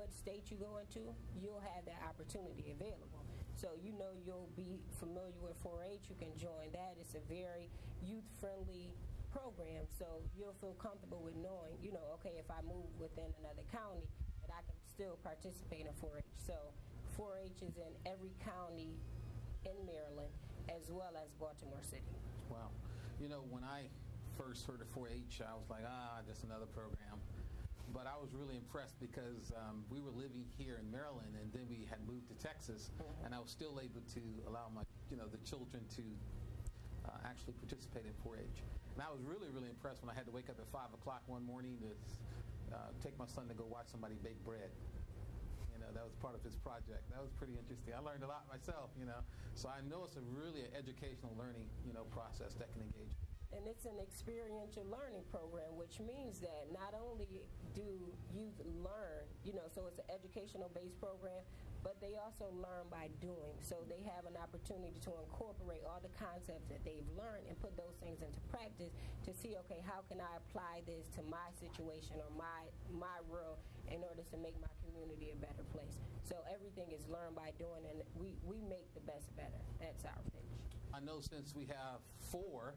what state you go into, you'll have that opportunity available. So you'll be familiar with 4-H. You can join that. It's a very youth-friendly program, so you'll feel comfortable with knowing, okay, if I move within another county, that I can still participate in 4-H. So 4-H is in every county in Maryland, as well as Baltimore City. Wow. When I first heard of 4-H, I was like, just another program. But I was really impressed because we were living here in Maryland, and then we had moved to Texas, and I was still able to allow my, the children to actually participate in 4-H. And I was really, really impressed when I had to wake up at 5 o'clock one morning to take my son to go watch somebody bake bread. That was part of his project. That was pretty interesting. I learned a lot myself, So I know it's a really an educational learning, process that can engage. And it's an experiential learning program, which means that not only do youth learn, so it's an educational-based program, but they also learn by doing. So they have an opportunity to incorporate all the concepts that they've learned and put those things into practice to see, okay, how can I apply this to my situation or my world in order to make my community a better place. So everything is learned by doing, and we make the best better. That's our pitch. I know since we have 4,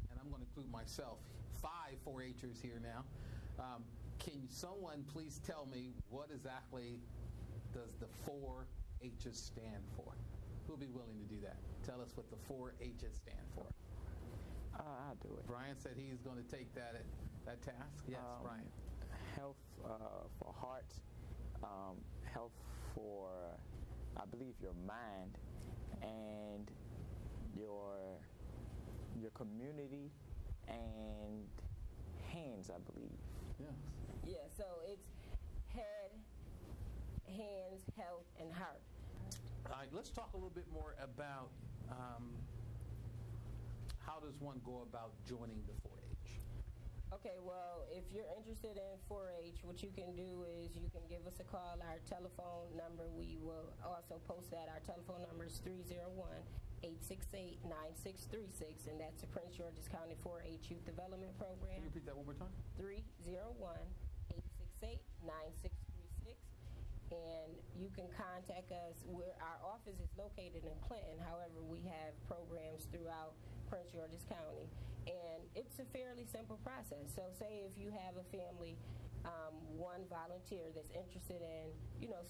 and I'm going to include myself, 5 4-Hers here now. Can someone please tell me what exactly does the 4-H's stand for? Who'll be willing to do that? Tell us what the 4-H's stand for. I'll do it. Brian said he's going to take that task. Yes, Brian. Health for heart, health for, I believe, your mind, and your community, and hands, I believe. Yes. Yeah, so it's head, hands, health, and heart. All right, let's talk a little bit more about how does one go about joining the 4-H? Okay, well, if you're interested in 4-H, what you can do is you can give us a call. Our telephone number, we will also post that. Our telephone number is 301-868-9636, and that's the Prince George's County 4-H Youth Development Program. Can you repeat that one more time? 301-868-9636. And you can contact us. Our office is located in Clinton. However, we have programs throughout Prince George's County. And it's a fairly simple process. So say if you have a family, one volunteer that's interested in,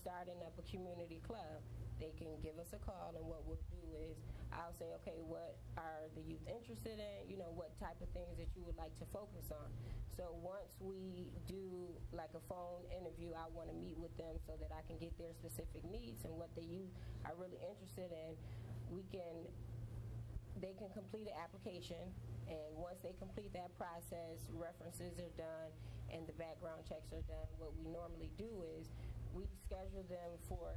starting up a community club, they can give us a call, and what we'll do is I'll say, okay, what are the youth interested in? What type of things that you would like to focus on. So once we do like a phone interview, I want to meet with them so that I can get their specific needs and what the youth are really interested in. They can complete an application, and once they complete that process, references are done and the background checks are done. What we normally do is we schedule them for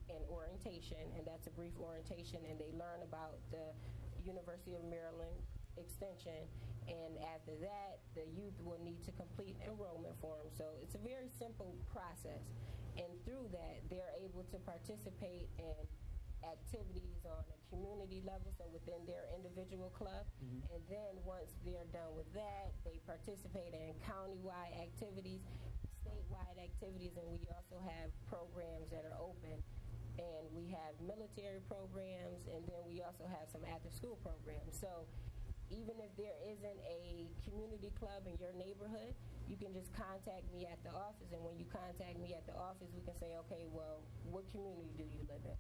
an orientation, and that's a brief orientation, and they learn about the University of Maryland Extension, and after that the youth will need to complete enrollment forms. So it's a very simple process, and through that they're able to participate in activities on a community level, so within their individual club. Mm-hmm. And then once they're done with that, they participate in county-wide activities, statewide activities, and we also have programs that are open. And we have military programs, and then we also have some after-school programs. So even if there isn't a community club in your neighborhood, you can just contact me at the office, and when you contact me at the office, we can say, okay, well, what community do you live in?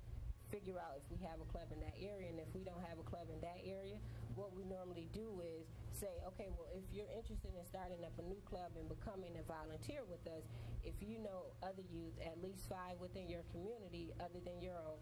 Figure out if we have a club in that area, and if we don't have a club in that area, what we normally do is say, okay, well, if you're interested in starting up a new club and becoming a volunteer with us, if you know other youth, at least 5 within your community other than your own,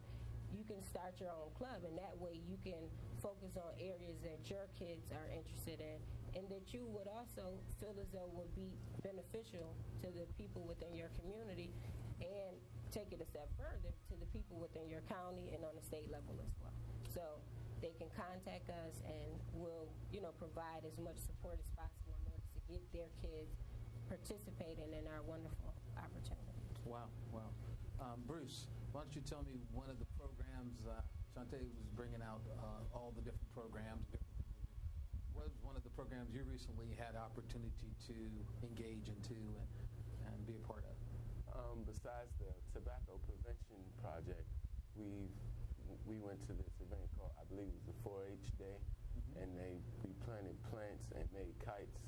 you can start your own club, and that way you can focus on areas that your kids are interested in and that you would also feel as though would be beneficial to the people within your community, and take it a step further to the people within your county and on the state level as well. So they can contact us, and we'll provide as much support as possible in order to get their kids participating in our wonderful opportunities. Wow. Bruce, why don't you tell me one of the programs, Shantae was bringing out all the different programs. What was one of the programs you recently had opportunity to engage into and be a part of? besides the tobacco prevention project, we went to this event called, I believe it was the 4-H Day, and we planted plants and made kites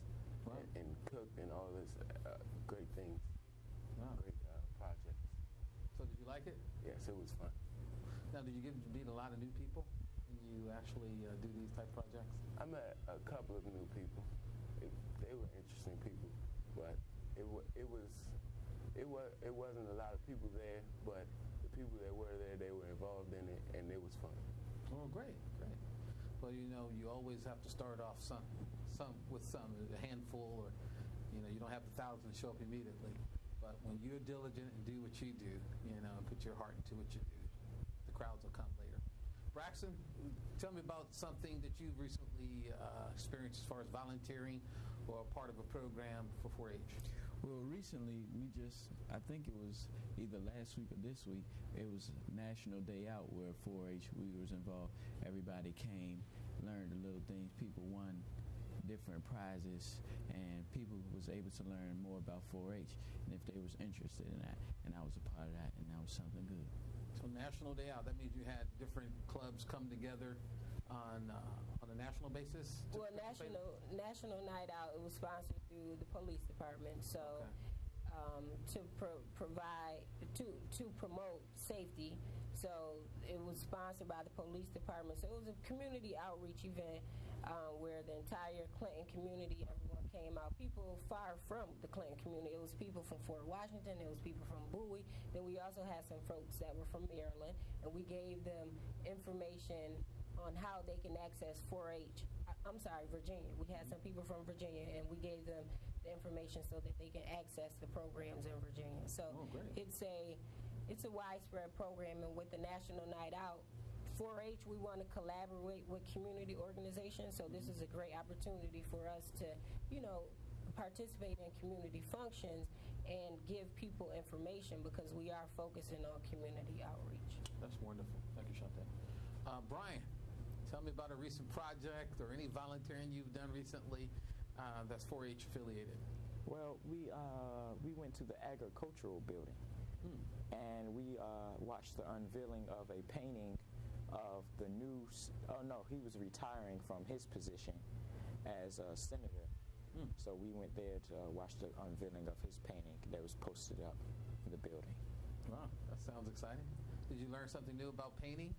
and cooked and all this great things, great projects. So did you like it? Yes, it was fun. Now, did you get to meet a lot of new people when you actually do these type projects? I met a couple of new people. They were interesting people, but it wasn't a lot of people there, but the people that were there, they were involved in it, and it was fun. Oh, great. Well, you always have to start off with a handful, or you don't have the thousands show up immediately. But when you're diligent and do what you do, put your heart into what you do, the crowds will come later. Braxton, tell me about something that you've recently experienced as far as volunteering or part of a program for 4-H. Well, recently, I think it was either last week or this week, it was National Day Out where 4-H, we was involved. Everybody came, learned the little things. People won different prizes, and people was able to learn more about 4-H, and if they was interested in that. And I was a part of that, and that was something good. So National Day Out, that means you had different clubs come together on a national basis? Well, National Night Out, it was sponsored through the police department. So to provide, to promote safety, so it was sponsored by the police department. So it was a community outreach event where the entire Clinton community, everyone came out. People far from the Clinton community. It was people from Fort Washington. It was people from Bowie. Then we also had some folks that were from Maryland, and we gave them information on how they can access 4-H. Virginia. We had some people from Virginia, and we gave them the information so that they can access the programs in Virginia. So it's a widespread program, and with the National Night Out, 4-H, we want to collaborate with community organizations. So this is a great opportunity for us to, participate in community functions and give people information, because we are focusing on community outreach. That's wonderful. Thank you, Shante. Brian, tell me about a recent project or any volunteering you've done recently that's 4-H affiliated. Well, we went to the agricultural building, and we watched the unveiling of a painting of the new. He was retiring from his position as a senator. So we went there to watch the unveiling of his painting that was posted up in the building. Wow, that sounds exciting. Did you learn something new about painting?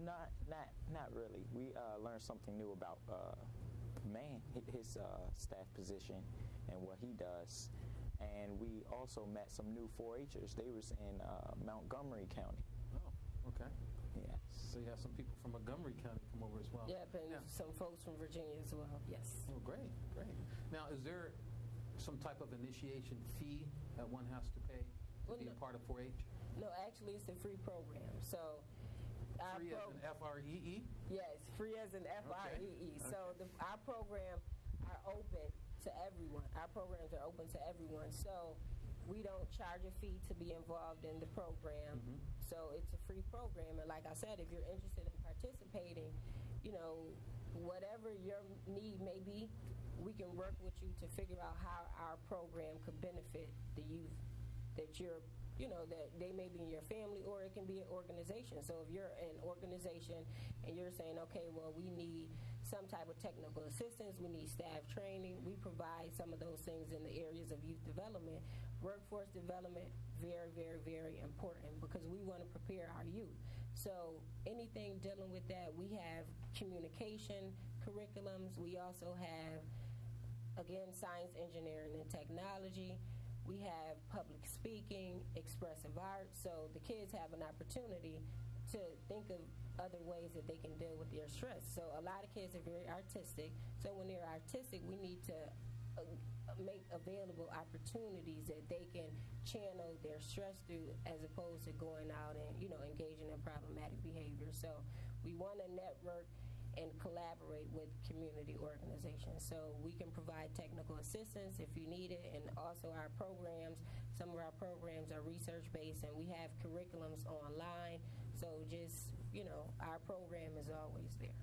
Not really. We learned something new about his staff position and what he does. And we also met some new 4-Hers. They was in Montgomery County. Oh, okay. Yes. So you have some people from Montgomery County come over as well. Yep, and some folks from Virginia as well. Yes. Oh, great. Now, is there some type of initiation fee that one has to pay to be a part of 4-H? No, actually, it's a free program. So free as in F-R-E-E? Yes, free as in F-R-E-E. Okay. So our program are open to everyone. Our programs are open to everyone. So we don't charge a fee to be involved in the program. So it's a free program. And like I said, if you're interested in participating, whatever your need may be, we can work with you to figure out how our program could benefit the youth that that they may be in your family, or it can be an organization. So if you're an organization and you're saying, okay, well, we need some type of technical assistance, we need staff training, we provide some of those things in the areas of youth development. Workforce development, very, very, very important, because we want to prepare our youth. So anything dealing with that, we have communication curriculums. We also have, again, science, engineering, and technology. We have public speaking, expressive art. So the kids have an opportunity to think of other ways that they can deal with their stress. So a lot of kids are very artistic. So when they're artistic, we need to make available opportunities that they can channel their stress through, as opposed to going out and, engaging in problematic behavior. So we want to network and collaborate with community organizations. So we can provide technical assistance if you need it, and also our programs, some of our programs are research-based, and we have curriculums online. So just, our program is always there.